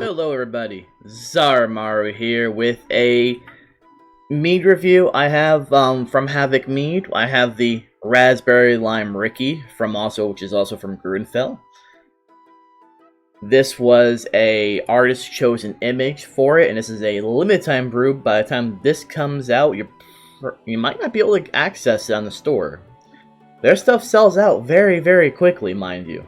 Hello everybody, Zarmaru here with a mead review. I have from Havoc Mead. I have the Raspberry Lime Ricky which is also from Groennfell. This was a artist chosen image for it, and this is a limited time brew. By the time this comes out, you might not be able to access it on the store. Their stuff sells out very quickly, mind you.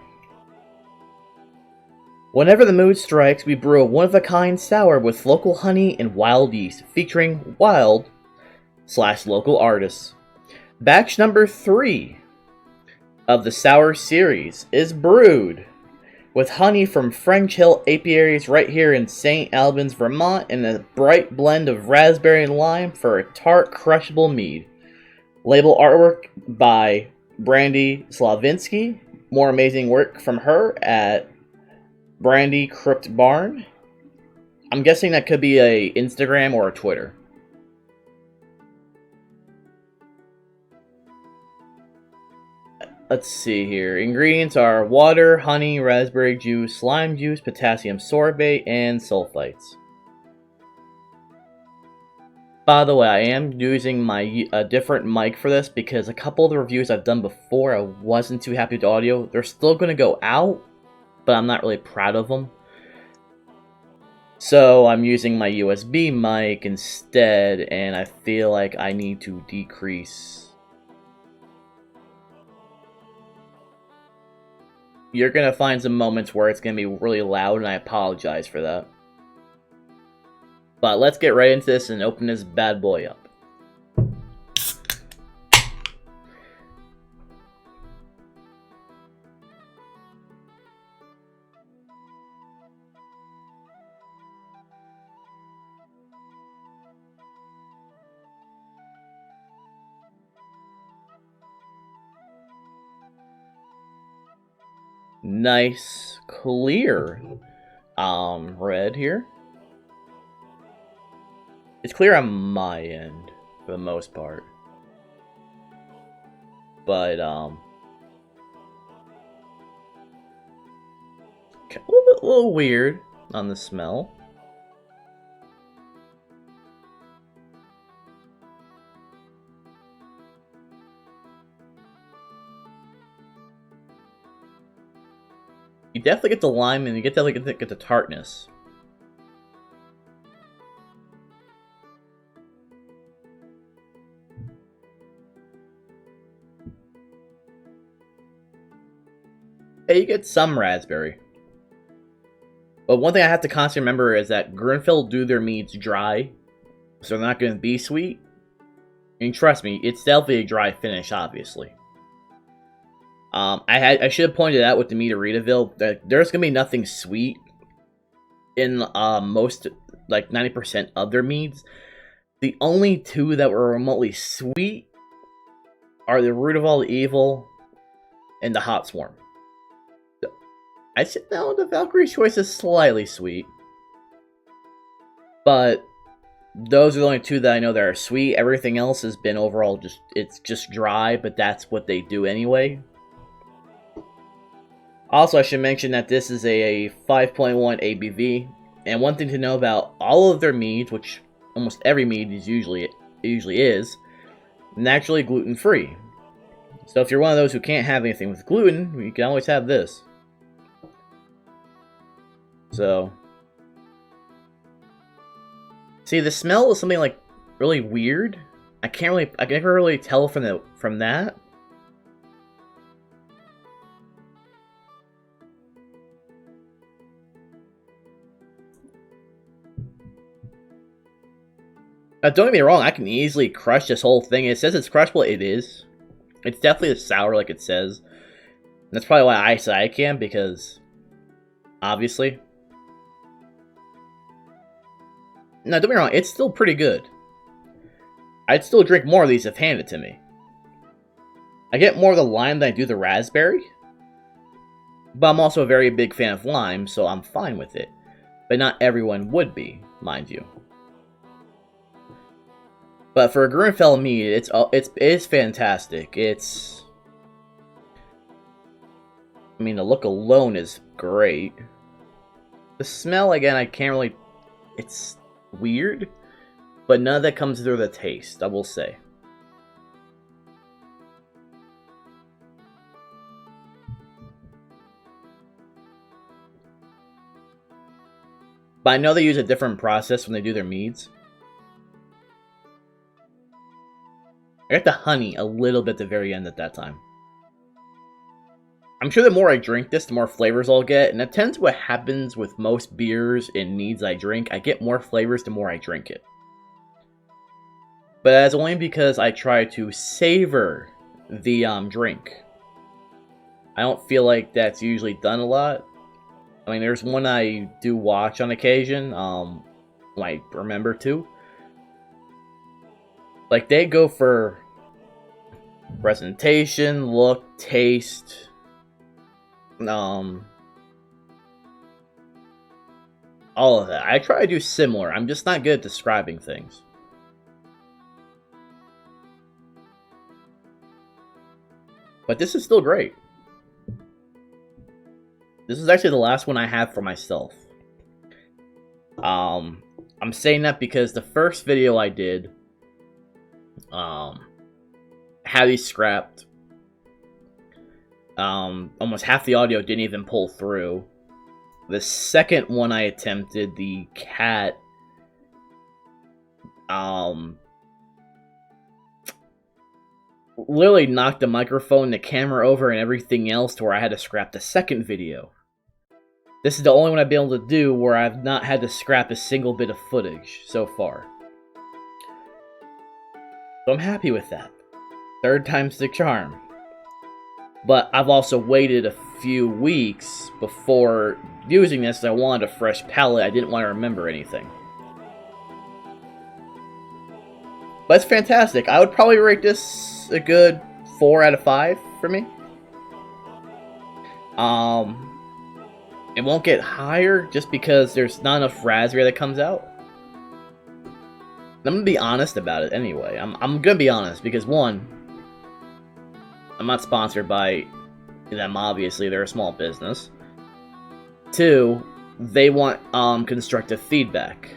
Whenever the mood strikes, we brew a one-of-a-kind sour with local honey and wild yeast, featuring wild/local artists. Batch number 3 of the sour series is brewed with honey from French Hill Apiaries right here in St. Albans, Vermont, and a bright blend of raspberry and lime for a tart, crushable mead. Label artwork by Brandy Slavinsky. More amazing work from her at Brandy Crypt Barn. I'm guessing that could be a Instagram or a Twitter. Let's see here. Ingredients are water, honey, raspberry juice, lime juice, potassium sorbate, and sulfites. By the way, I am using a different mic for this because a couple of the reviews I've done before I wasn't too happy with the audio. They're still going to go out, but I'm not really proud of them. So I'm using my USB mic instead, and I feel like I need to decrease. You're going to find some moments where it's going to be really loud, and I apologize for that. But let's get right into this and open this bad boy up. Nice, clear red here. It's clear on my end, for the most part. But, a little weird on the smell. You definitely get the lime, and you definitely get the tartness. Hey, you get some raspberry. But one thing I have to constantly remember is that Groennfell do their meads dry, so they're not going to be sweet. And trust me, it's definitely a dry finish, obviously. I should have pointed out with the Meaderyville that there's going to be nothing sweet in most, like 90% of their meads. The only two that were remotely sweet are the Root of All Evil and the Hot Swarm. I said no, the Valkyrie's Choice is slightly sweet. But those are the only two that I know that are sweet. Everything else has been overall it's just dry, but that's what they do anyway. Also, I should mention that this is a 5.1 ABV, and one thing to know about all of their meads, which almost every mead is usually is, naturally gluten-free. So if you're one of those who can't have anything with gluten, you can always have this. So, see, the smell is something like really weird. I can never really tell from that. Don't get me wrong, I can easily crush this whole thing. It says it's crushable, it is. It's definitely a sour like it says. And that's probably why I say I can, because obviously. Now, don't get me wrong, it's still pretty good. I'd still drink more of these if handed to me. I get more of the lime than I do the raspberry. But I'm also a very big fan of lime, so I'm fine with it. But not everyone would be, mind you. But for a Groennfell Mead, it's fantastic. I mean, the look alone is great. The smell, again, I can't really... It's weird, but none of that comes through the taste, I will say. But I know they use a different process when they do their meads. I got the honey a little bit at the very end at that time. I'm sure the more I drink this, the more flavors I'll get, and that tends to what happens with most beers and meads I drink. I get more flavors the more I drink it. But that's only because I try to savor the drink. I don't feel like that's usually done a lot. I mean, there's one I do watch on occasion, I remember to. Like, they go for presentation, look, taste, all of that. I try to do similar. I'm just not good at describing things. But this is still great. This is actually the last one I have for myself. I'm saying that because the first video I did, had these scrapped. Almost half the audio didn't even pull through. The second one I attempted, the cat, literally knocked the microphone, the camera over, and everything else to where I had to scrap the second video. This is the only one I've been able to do where I've not had to scrap a single bit of footage so far. So I'm happy with that. Third time's the charm. But I've also waited a few weeks before using this. I wanted a fresh palette. I didn't want to remember anything. But it's fantastic. I would probably rate this a good 4 out of 5 for me. It won't get higher just because there's not enough raspberry that comes out. I'm gonna be honest about it anyway. I'm gonna be honest because, one, I'm not sponsored by them, obviously. They're a small business. 2, they want constructive feedback.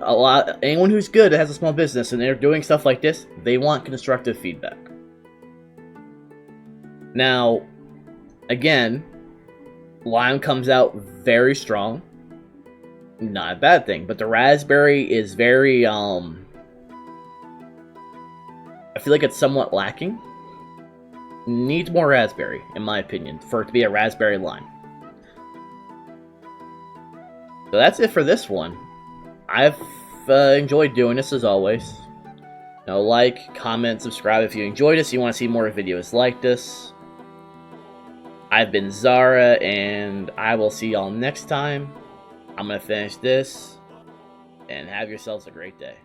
Anyone who's good that has a small business and they're doing stuff like this, they want constructive feedback. Now, again, lime comes out very strong. Not a bad thing, but the raspberry is very, I feel like it's somewhat lacking. Needs more raspberry, in my opinion, for it to be a raspberry lime. So that's it for this one. I've enjoyed doing this as always. You know, like, comment, subscribe if you enjoyed this. You want to see more videos like this. I've been Zara, and I will see y'all next time. I'm going to finish this, and have yourselves a great day.